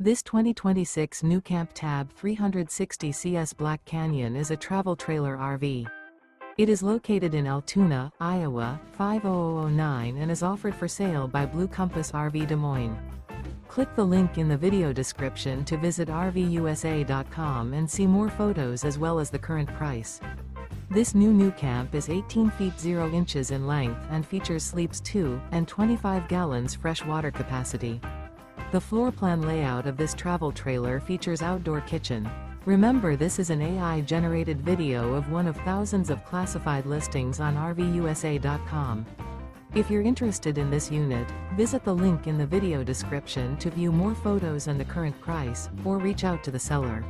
This 2026 NuCamp TAB 360 CS Black Canyon is a travel trailer RV. It is located in Altoona, Iowa, 50009 and is offered for sale by Blue Compass RV Des Moines. Click the link in the video description to visit RVUSA.com and see more photos as well as the current price. This new NuCamp is 18 feet 0 inches in length and features sleeps 2 and 25 gallons fresh water capacity. The floor plan layout of this travel trailer features outdoor kitchen. Remember, this is an AI-generated video of one of thousands of classified listings on RVUSA.com. If you're interested in this unit, visit the link in the video description to view more photos and the current price, or reach out to the seller.